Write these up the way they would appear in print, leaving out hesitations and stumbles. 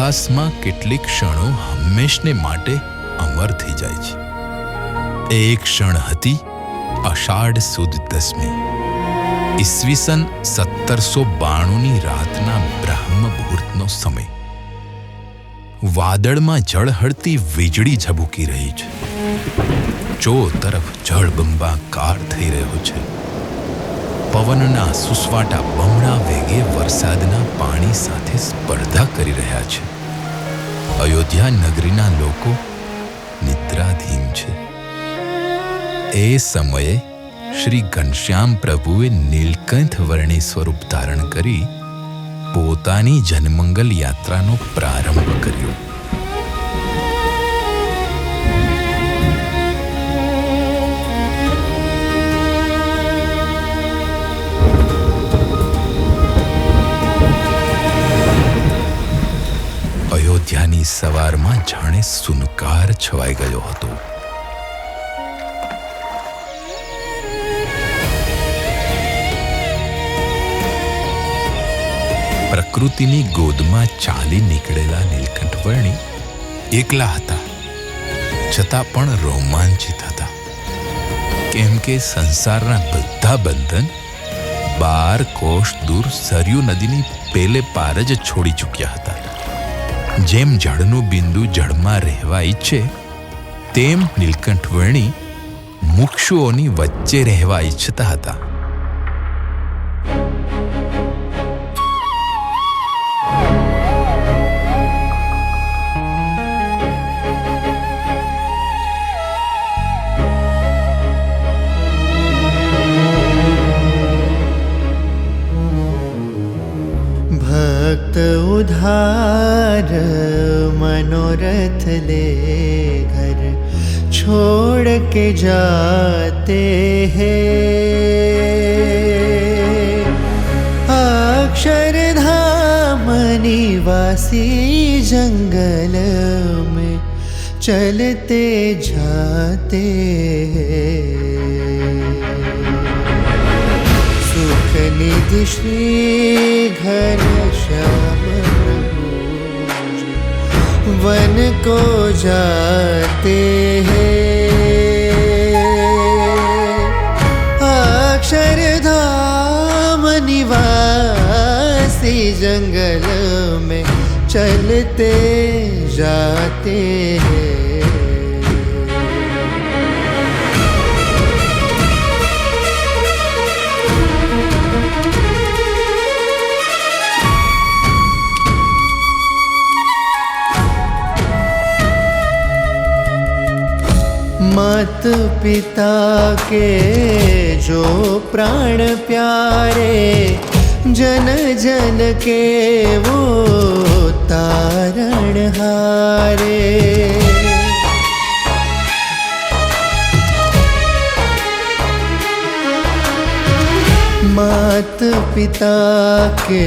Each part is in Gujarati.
ઇતિહાસમાં કેટલીક ક્ષણો હંમેશને માટે અમર થઈ જાય છે. એક ક્ષણ હતી અષાઢ સુદ 10મી, ઈસવીસન 1792ની રાતના બ્રહ્મ મુહૂર્તનો સમય. વાદળમાં ઝળહળતી વીજળી ઝબૂકી રહી છે. ચો તરફ જળબંબાકાર થઈ રહ્યો છે. પવનના સુસવાટા બમણા વેગે વરસાદના પાણી સાથે સ્પર્ધા કરી રહ્યા છે. અયોધ્યા નગરીના લોકો નિદ્રાધીન છે. એ સમયે શ્રી ઘનશ્યામ પ્રભુએ નીલકંઠ વર્ણી સ્વરૂપ ધારણ કરી પોતાની જનમંગલ યાત્રાનો પ્રારંભ કર્યો. અયોધ્યાની સવારમાં જાણે સુનકાર છવાઈ ગયો હતો. પ્રકૃતિની ગોદમાં ચાલી નીકળેલા નીલકંઠવર્ણી એકલા હતા, છતાં પણ રોમાંચિત હતા. કેમ કે સંસારના બધા બંધન 12 કોષ દૂર સરયુ નદીની પેલે પાર જ છોડી ચૂક્યા હતા. જેમ જળનું બિંદુ જળમાં રહેવા ઈચ્છે, તેમ નીલકંઠવર્ણી મુક્ષુઓની વચ્ચે રહેવા ઈચ્છતા હતા. भक्त उधार मनोरथ ले घर छोड़ के जाते हैं. अक्षरधाम निवासी जंगल में चलते जाते हैं. सुख निधि श्री घनश्याम प्रभु वन को जाते हैं. अक्षरधाम निवासी जंगल में चलते जाते हैं. मात पिता के जो प्राण प्यारे, जन जन के वो तारण हारे. मात पिता के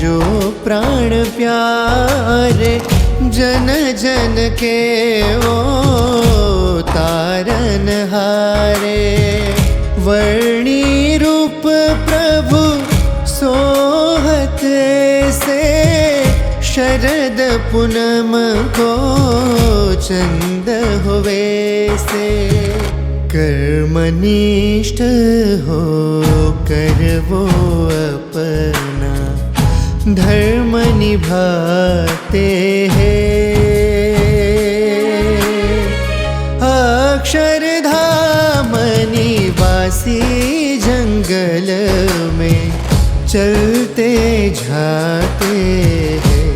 जो प्राण प्यारे, जन जन के वो तारन हारे. वर्णी रूप प्रभु सोहत से, शरद पूनम को चंद हुए से. कर्मनिष्ठ हो कर वो अपना धर्म निभाते हैं. अक्षरधाम निवासी जंगल में चलते जाते हैं.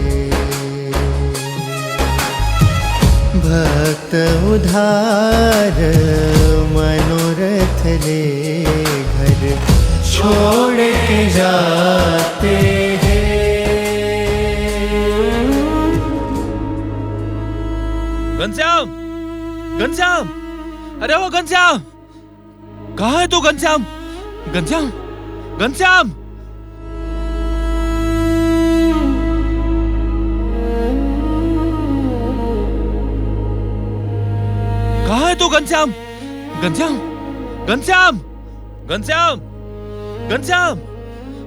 भक्त उधार मनोरथ ले घर छोड़ के जाते हैं. घनश्याम, घनश्याम, अरे वो घनश्याम, कहाँ है तू घनश्याम? घनश्याम, घनश्याम, कहाँ है तू घनश्याम? घनश्याम, घनश्याम, घनश्याम, घनश्याम,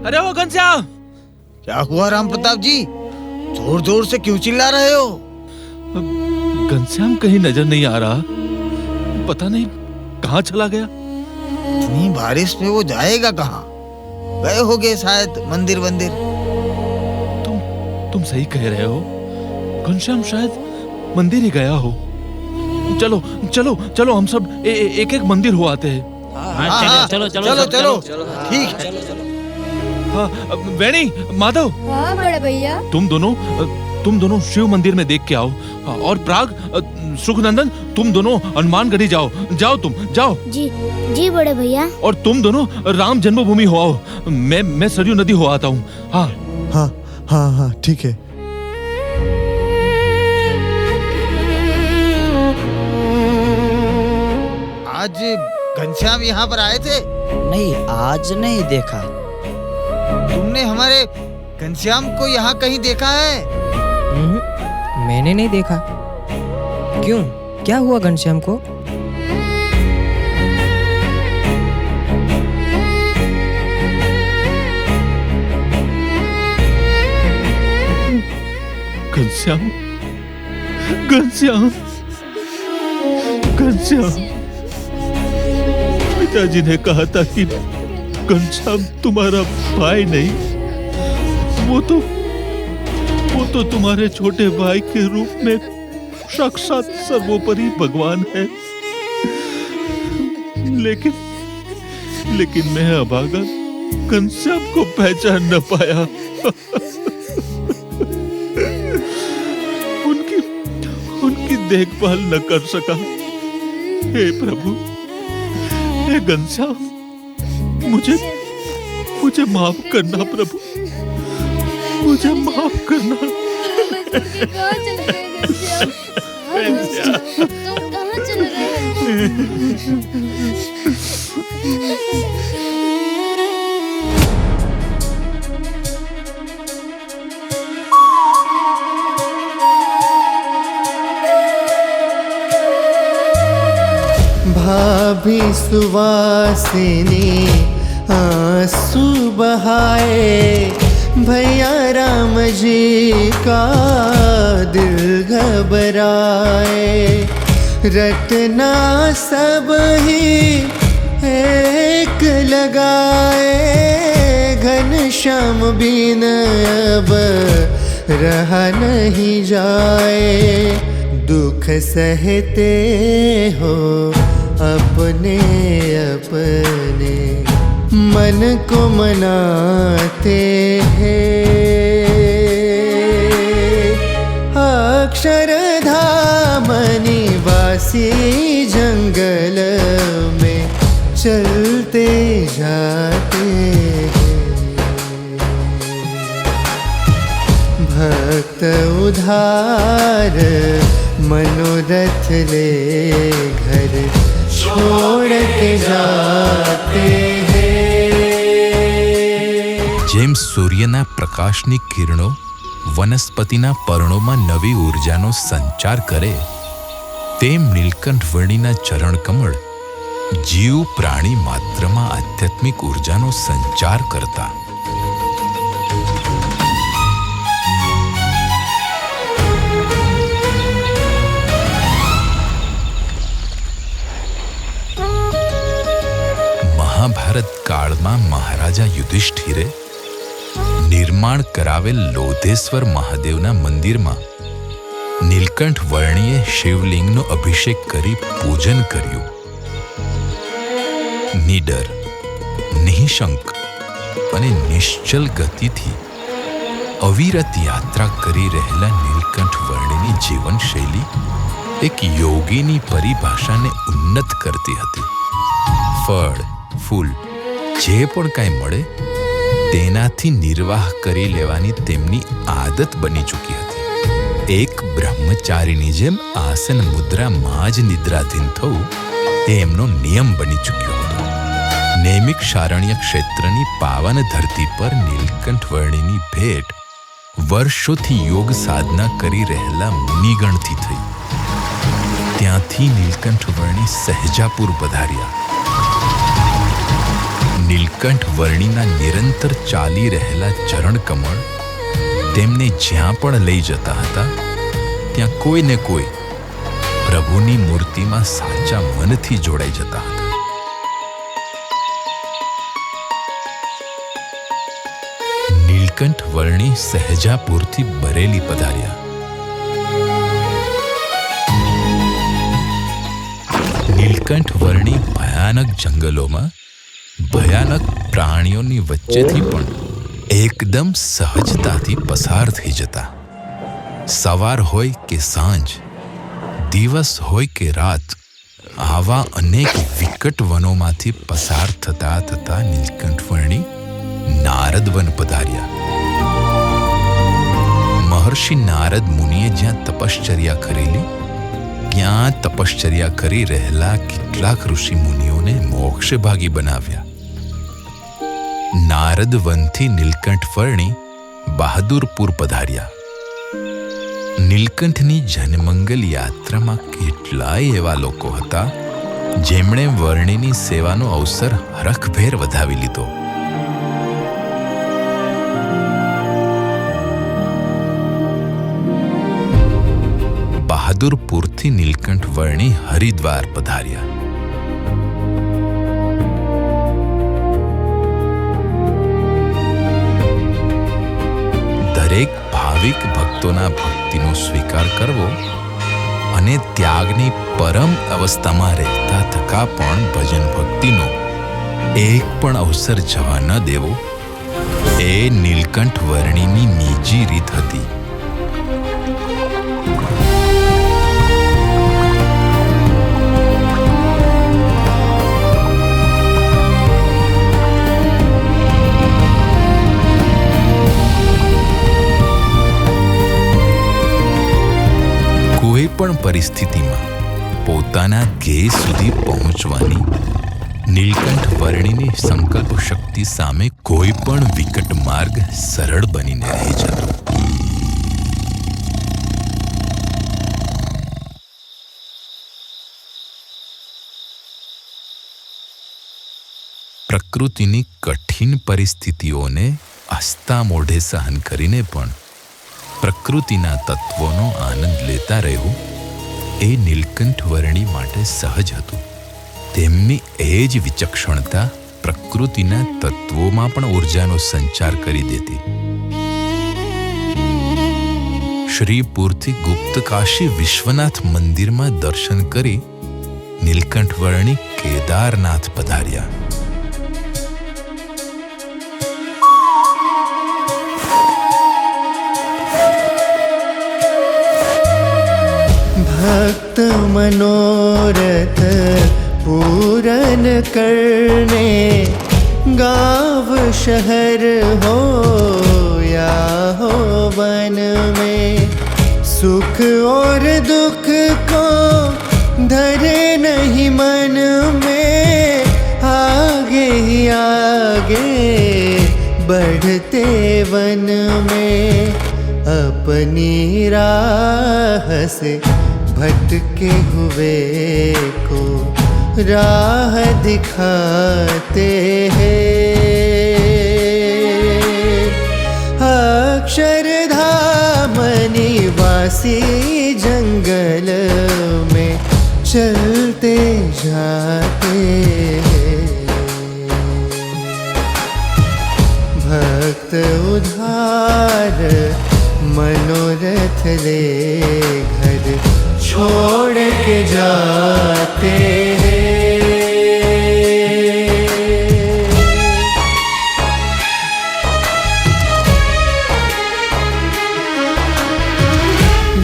अरे वो घनश्याम. क्या हुआ राम प्रताप जी? जोर जोर से क्यों चिल्ला रहे हो? घनश्याम कहीं नजर नहीं आ रहा, पता नहीं कहाँ चला गया। इतनी बारिश में वो जाएगा कहाँ? गए होगे शायद मंदिर वंदिर। तुम सही कह रहे हो, घनश्याम शायद मंदिर ही गया हो। चलो चलो चलो, हम सब एक एक मंदिर हो आते हैं। चलो चलो चलो ठीक है। हाँ, वेणी, माधव, हाँ बड़े भैया। तुम दोनों शिव मंदिर में देख के आओ। और प्राग, सुखनंदन, तुम दोनों हनुमानगढ़ी जाओ। जाओ, तुम जाओ। जी जी बड़े भैया। और तुम दोनों राम जन्मभूमि हो आओ। मैं सरयू नदी हो आता हूँ। हाँ हाँ हाँ हाँ ठीक है। आज घनश्याम यहाँ पर आए थे? नहीं, आज नहीं देखा। तुमने हमारे घनश्याम को यहाँ कहीं देखा है? मैंने नहीं देखा। क्यों, क्या हुआ घनश्याम को? घनश्याम, घनश्याम, घनश्याम, पिताजी ने कहा था कि घनश्याम तुम्हारा भाई नहीं, वो तो तुम्हारे छोटे भाई के रूप में साक्षात सर्वोपरि भगवान है। लेकिन मैं अभागा घनश्याम को पहचान न पाया। उनकी देखभाल न कर सका। हे प्रभु, हे घनश्याम, मुझे माफ करना प्रभु, मुझे माफ करना। कहाँ चले गए घनश्याम? तुम कहाँ चले गए? भाभी सुवासिनी आंसू बहाए, भैया राम जी का दिल घबराए। रटना सब ही एक लगाए, घनश्याम बिन अब रहा नहीं जाए। दुख सहते हो अपने अपने, मन को मनाते हैं। अक्षरधाम निवासी जंगल में चलते जाते हैं। भक्त उधार मनोरथ ले घर छोड़ के जाते हैं। જેમ સૂર્યના પ્રકાશની કિરણો વનસ્પતિના પર્ણોમાં નવી ઊર્જાનો સંચાર કરે, તેમ નીલકંઠ વર્ણિના ચરણકમળ જીવ પ્રાણી માત્રમાં આધ્યાત્મિક ઊર્જાનો સંચાર કરતા. મહાભારત કાળમાં મહારાજા યુધિષ્ઠિરે નિર્માણ કરાવેલ લોધેશ્વર મહાદેવના મંદિરમાં નીલકંઠ વર્ણીએ શિવલિંગનો અભિષેક કરી પૂજન કર્યું. નિડર, નિઃશંક અને નિશ્ચલ ગતિથી અવિરત યાત્રા કરી રહેલા નીલકંઠ વર્ણીની જીવનશૈલી એક યોગીની પરિભાષાને ઉન્નત કરતી હતી. ફળ, ફૂલ જે પણ કાંઈ મળે તેનાથી નિર્વાહ કરી લેવાની તેમની આદત બની ચૂકી હતી. એક બ્રહ્મચારીની જેમ આસન મુદ્રામાં જ નિદ્રાધીન થવું એ એમનો નિયમ બની ચૂક્યો હતો. નૈમિષારણ્ય ક્ષેત્રની પાવન ધરતી પર નીલકંઠ વર્ણીની ભેટ વર્ષોથી યોગ સાધના કરી રહેલા મુનિગણથી થઈ. ત્યાંથી નીલકંઠ વર્ણી સહેજાપુર પધાર્યા. નીલકંઠ વર્ણીના નિરંતર ચાલી રહેલા ચરણ કમળ તેમને જ્યાં પણ લઈ જતા હતા ત્યાં કોઈ ને કોઈ પ્રભુની મૂર્તિમાં સાચા મનથી જોડાઈ જતા હતા. નીલકંઠ વર્ણી સહેજાપુરથી બરેલી પધાર્યા. નીલકંઠ વર્ણી ભયાનક જંગલોમાં ભયાનક પ્રાણીઓની વચ્ચેથી પણ એકદમ સહજતાથી પસાર થઈ જતા. સવાર હોય કે સાંજ, દિવસ હોય કે રાત, આવા અનેક વિકટ વનોમાંથી પસાર થતા થતા નીલકંઠ વર્ણી નારદ વન પધાર્યા. મહર્ષિ નારદ મુનિએ જ્યાં તપશ્ચર્યા કરેલી ત્યાં તપશ્ચર્યા કરી રહેલા કેટલાક ઋષિ મુનિઓને મોક્ષ ભાગી બનાવ્યા. નારદ વનથી નીલકંઠ વર્ણી બહાદુરપુર પધાર્યા. નીલકંઠની જનમંગલ યાત્રામાં કેટલાય એવા લોકો હતા જેમણે વર્ણીની સેવાનો અવસર હરખભેર વધાવી લીધો. બહાદુરપુરથી નીલકંઠ વર્ણી હરિદ્વાર પધાર્યા. દરેક ભાવિક ભક્તોના ભક્તિનો સ્વીકાર કરવો અને ત્યાગની પરમ અવસ્થામાં રહેતા થકા પણ ભજન ભક્તિનો એક પણ અવસર જવા ન દેવો એ નીલકંઠ વર્ણીની નીજી રીત હતી. કોઈ પણ પરિસ્થિતિમાં પોતાના ધ્યેય સુધી પહોંચવાની નીલકંઠ વર્ણીની સંકલ્પ શક્તિ સામે કોઈ પણ વિકટ માર્ગ સરળ બનીને રહી જતો. પ્રકૃતિની કઠિન પરિસ્થિતિઓને હસતા મોઢે સહન કરીને પણ પ્રકૃતિના તત્વોનો આનંદ લેતા રહેવું એ નીલકંઠ વર્ણી માટે સહજ હતું. તેમની એ જ વિચક્ષણતા પ્રકૃતિના તત્વોમાં પણ ઊર્જાનો સંચાર કરી દેતી. શ્રીપુરથી ગુપ્તકાશી વિશ્વનાથ મંદિરમાં દર્શન કરી નીલકંઠ વર્ણી કેદારનાથ પધાર્યા. भक्त मनोरथ पूरन करने गाँव शहर हो या हो वन में सुख और दुख को धरे नहीं मन में आगे ही आगे बढ़ते वन में अपनी राह से भटके हुए को राह दिखाते हैं. अक्षरधाम निवासी जंगल में चलते जाते हैं. भक्त उधार मनोरथ ले घर छोड़ के जाते हैं.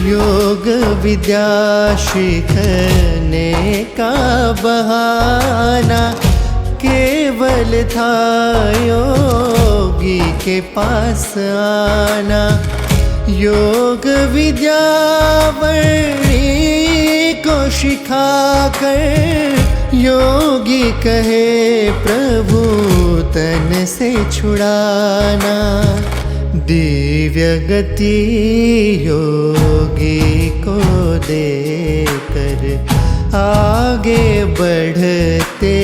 योग विद्या सीखने का बहाना केवल था योगी के पास आना. योग विद्या वर्णी को सिखाकर योगी कहे प्रभु तन से छुड़ाना. दिव्य गति योगी को देकर आगे बढ़ते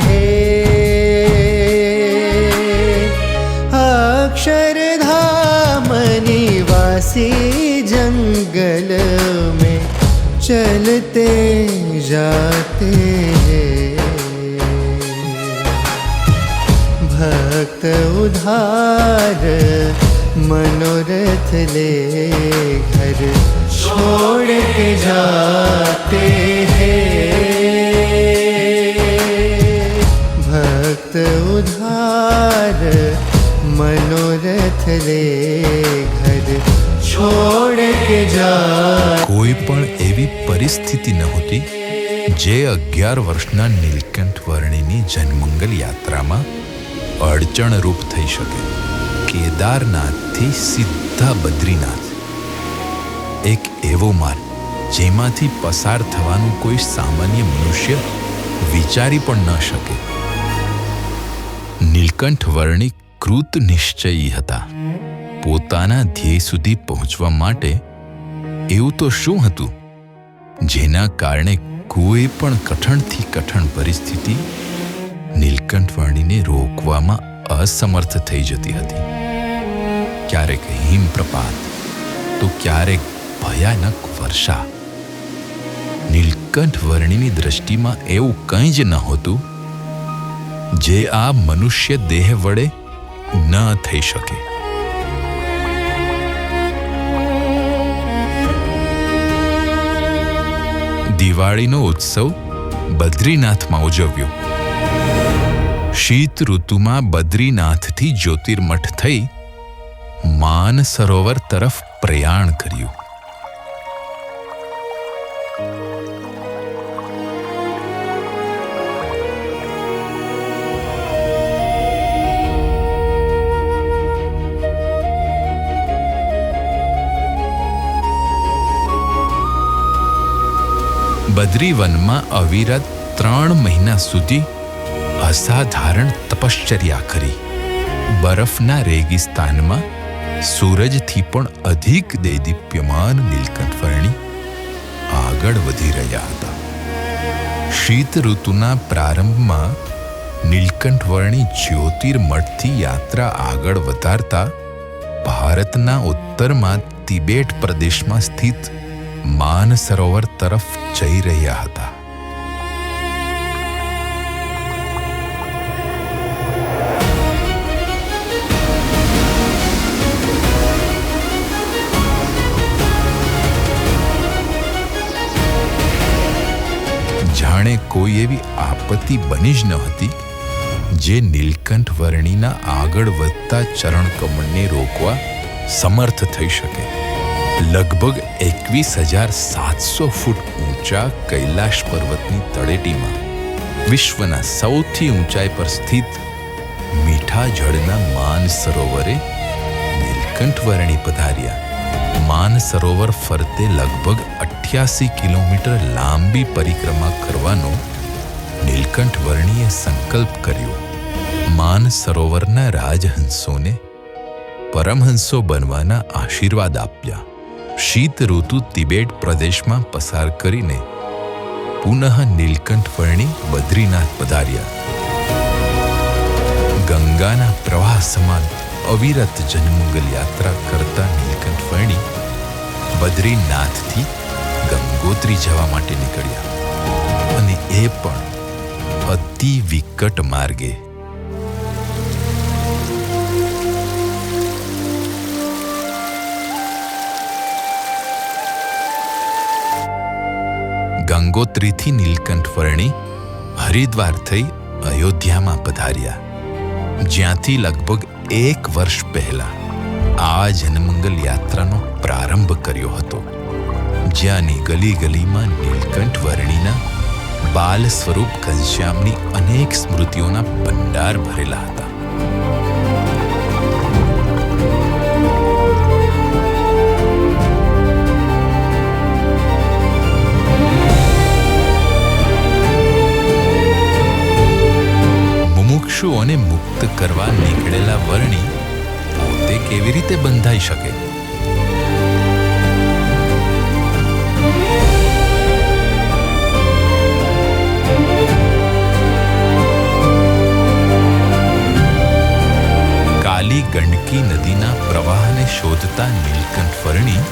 हैं. अक्षरधाम निवासी चलते जाते हैं। भक्त उधार मनोरथ ले घर छोड़ के जाते हैं। भक्त उधार मनोरथ ले घर छोड़ के जा। કોઈ પણ એવી પરિસ્થિતિ નહોતી જે 11 વર્ષના નીલકંઠ વર્ણીની જનમંગલ યાત્રામાં અડચણરૂપ થઈ શકે. કેદારનાથથી સીધા બદ્રીનાથ, એક એવો માર્ગ જેમાંથી પસાર થવાનું કોઈ સામાન્ય મનુષ્ય વિચારી પણ ન શકે. નીલકંઠ વર્ણી કૃત નિશ્ચયી હતા. પોતાના ધ્યેય સુધી પહોંચવા માટે એવું તો શું હતું જેના કારણે કોઈ પણ કઠણથી કઠણ પરિસ્થિતિ નીલકંઠ વર્ણીને રોકવામાં અસમર્થ થઈ જતી હતી. ક્યારેક હિમપ્રપાત તો ક્યારેક ભયાનક વર્ષા. નીલકંઠ વર્ણીની દ્રષ્ટિમાં એવું કંઈ જ નહોતું જે આ મનુષ્ય દેહ વડે ન થઈ શકે. દિવાળીનો ઉત્સવ બદ્રીનાથમાં ઉજવ્યો. શીત ઋતુમાં બદ્રીનાથથી જ્યોતિર્મઠ થઈ માન સરોવર તરફ પ્રયાણ કર્યું. બદ્રીવનમાં અવિરત 3 મહિના સુધી અસાધારણ તપશ્ચર્યા કરી. બરફના રેગિસ્તાનમાં સૂરજથી પણ અધિક દૈદીપ્યમાન નીલકંઠ વર્ણી આગળ વધી રહ્યા હતા. શીત ઋતુના પ્રારંભમાં નીલકંઠ વર્ણી જ્યોતિર્મઠથી યાત્રા આગળ વધારતા ભારતના ઉત્તરમાં તિબેટ પ્રદેશમાં સ્થિત માન સરોવર તરફ જઈ રહ્યા હતા. જાણે કોઈ એવી આપત્તિ બની જ ન હતી જે નીલકંઠ વર્ણીના આગળ વધતા ચરણકમળને રોકવા સમર્થ થઈ શકે. લગભગ 21,700 ફૂટ ઊંચા કૈલાશ પર્વતની તળેટીમાં વિશ્વના સૌથી ઊંચાઈ પર સ્થિત મીઠા જળના માન સરોવરે નીલકંઠ વર્ણી પધાર્યા. માન સરોવર ફરતે લગભગ 88 કિલોમીટર લાંબી પરિક્રમા કરવાનો નીલકંઠ વર્ણીએ સંકલ્પ કર્યો. માન સરોવરના રાજહંસોને પરમહંસો બનવાના આશીર્વાદ આપ્યા. શીત ઋતુ તિબેટ પ્રદેશમાં પસાર કરીને પુનઃ નીલકંઠ વર્ણી બદ્રીનાથ પધાર્યા. ગંગાના પ્રવાહ સમાન અવિરત જનમંગલ યાત્રા કરતા નીલકંઠ વર્ણી બદ્રીનાથથી ગંગોત્રી જવા માટે નીકળ્યા, અને એ પણ અતિ વિકટ માર્ગે. ગંગોત્રીથી નીલકંઠ વર્ણી હરિદ્વાર થઈ અયોધ્યામાં પધાર્યા, જ્યાંથી લગભગ 1 વર્ષ પહેલા આ જનમંગલ યાત્રાનો પ્રારંભ કર્યો હતો. જ્યાંની ગલી ગલીમાં નીલકંઠ વર્ણીના બાલ સ્વરૂપ ઘનશ્યામની અનેક સ્મૃતિઓના ભંડાર ભરેલા હતા. મુમુક્ષુઓને મુક્ત કરવા નીકળેલા વર્ણી પોતે કેવી રીતે બંધાઈ શકે? કાલી ગંડકી નદીના પ્રવાહને શોધતા નીલકંઠ વર્ણી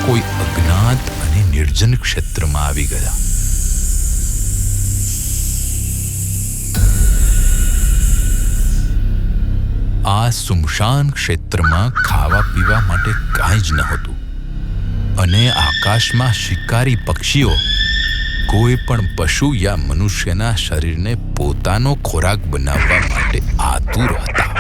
કોઈ અજ્ઞાત અને અને નિર્જન ક્ષેત્રમાં આવી ગયા. આ સુમશાન ક્ષેત્રમાં ખાવા પીવા માટે કાંઈ જ નહોતું અને આકાશમાં શિકારી પક્ષીઓ કોઈ પણ પશુ યા મનુષ્યના શરીરને પોતાનો ખોરાક બનાવવા માટે આતુર હતા.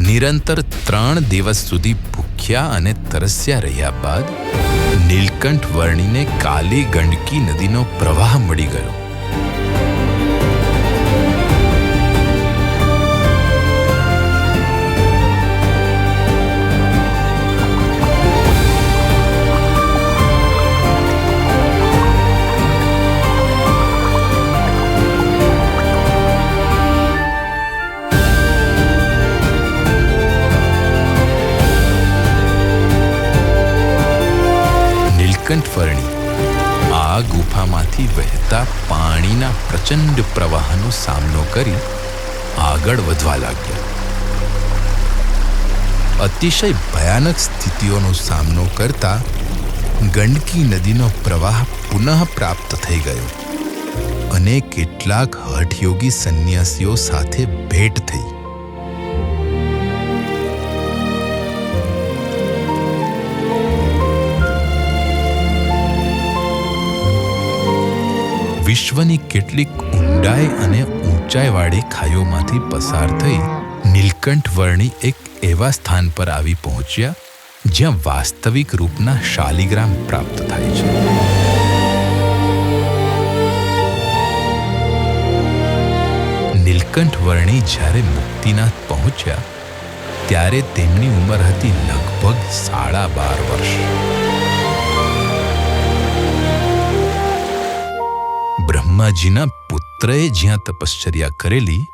નિરંતર 3 દિવસ સુધી ભૂખ્યા અને તરસ્યા રહ્યા બાદ નીલકંઠ વર્ણીને કાલી ગંડકી નદીનો પ્રવાહ મળી ગયો. નીલકંઠવર્ણી આ ગુફામાંથી વહેતા પાણીના પ્રચંડ પ્રવાહનો સામનો કરી આગળ વધવા લાગ્યા. અતિશય ભયાનક સ્થિતિઓનો સામનો કરતા ગંડકી નદીનો પ્રવાહ પુનઃ પ્રાપ્ત થઈ ગયો અને કેટલાક હઠયોગી સંન્યાસીઓ સાથે ભેટ થઈ. વિશ્વની કેટલીક ઊંડાઈ અને ઊંચાઈવાળી ખાઈઓમાંથી પસાર થઈ નીલકંઠવર્ણી એક એવા સ્થાન પર આવી પહોંચ્યા જ્યાં વાસ્તવિક રૂપના શાલિગ્રામ પ્રાપ્ત થાય છે. નીલકંઠવર્ણી જ્યારે મુક્તિનાથ પહોંચ્યા ત્યારે તેમની ઉંમર હતી લગભગ 12.5 વર્ષ. બ્રહ્માજીના પુત્રએ જ્યાં તપશ્ચર્યા કરેલી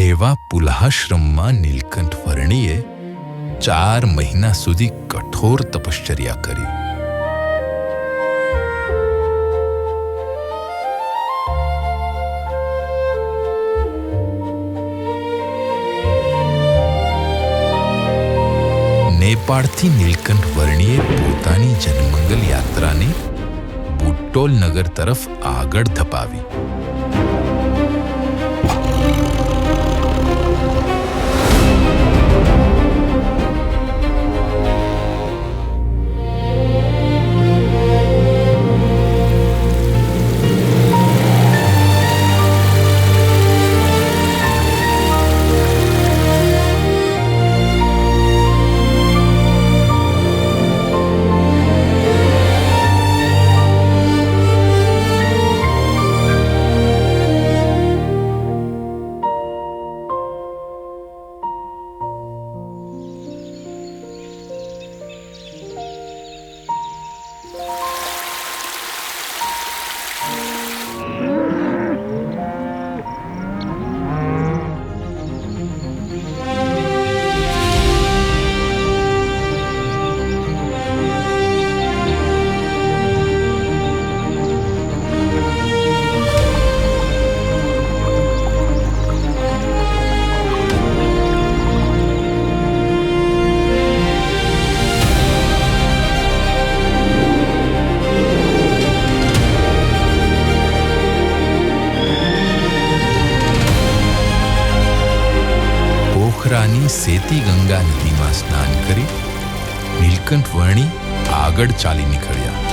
એવા પુલાશ્રમમાં નીલકંઠવર્ણીએ 4 મહિના સુધી કઠોર તપશ્ચર્યા કરી. નેપાળથી નીલકંઠવર્ણીએ પોતાની જનમંગલ યાત્રાને બુટ્ટોલ નગર તરફ આગળ ધપાવી. પોખરાની સેતી ગંગા નદીમાં સ્નાન કરી નીલકંઠવર્ણી આગળ ચાલી નીકળ્યા.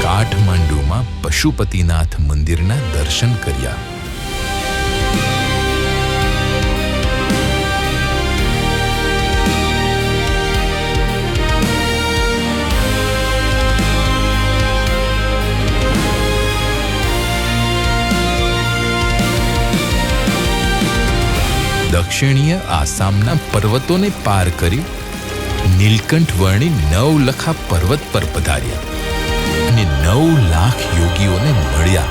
કાઠમાંડુમાં પશુપતિનાથ મંદિરના દર્શન કર્યા. દક્ષિણીય આસામના પર્વતોને પાર કરી નીલકંઠવર્ણી 9 લખા પર્વત પર પધાર્યા અને 9 લાખ યોગીઓને મળ્યા.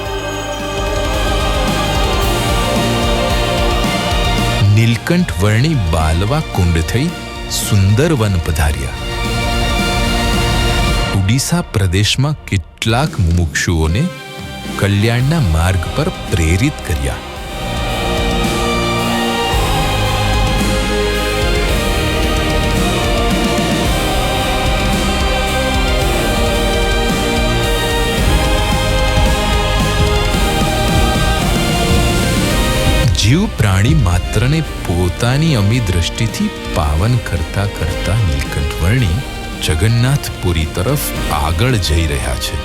નીલકંઠવર્ણી બાલવા કુંડ થઈ સુંદર વન પધાર્યા. ઉડીસા પ્રદેશમાં કેટલાક મુમુક્ષુઓને કલ્યાણના માર્ગ પર પ્રેરિત કર્યા. જીવ પ્રાણી માત્રને પોતાની અમી દ્રષ્ટિથી પાવન કરતા કરતા નીલકંઠવર્ણી જગન્નાથપુરી તરફ આગળ જઈ રહ્યા છે.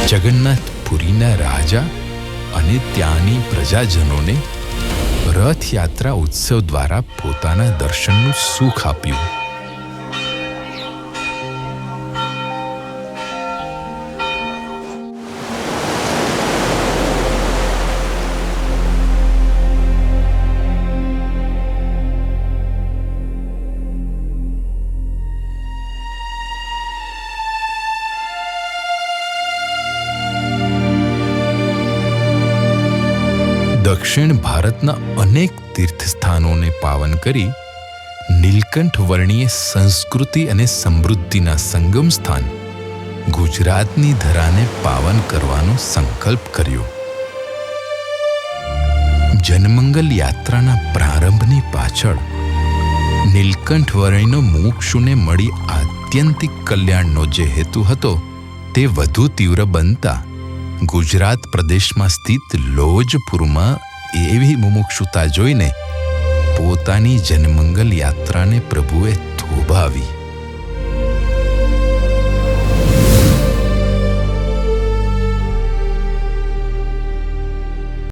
જગન્નાથપુરીના રાજા અને ત્યાંની પ્રજાજનોને રથયાત્રા ઉત્સવ દ્વારા પોતાના દર્શનનું સુખ આપ્યું. દક્ષિણ ભારતના અનેક તીર્થસ્થાનોને પાવન કરી નીલકંઠ વર્ણીએ સંસ્કૃતિ અને સમૃદ્ધિના સંગમ સ્થાન ગુજરાતની ધરાને પાવન કરવાનો સંકલ્પ કર્યો. જનમંગલ યાત્રાના પ્રારંભની પાછળ નીલકંઠ વર્ણીનો મુમુક્ષુને મળી આત્યંતિક કલ્યાણનો જે હેતુ હતો તે વધુ તીવ્ર બનતા ગુજરાત પ્રદેશમાં સ્થિત લોજપુરમાં એવી મુમુક્ષુતા જોઈને પોતાની જનમંગલ યાત્રાને પ્રભુએ થોભાવી.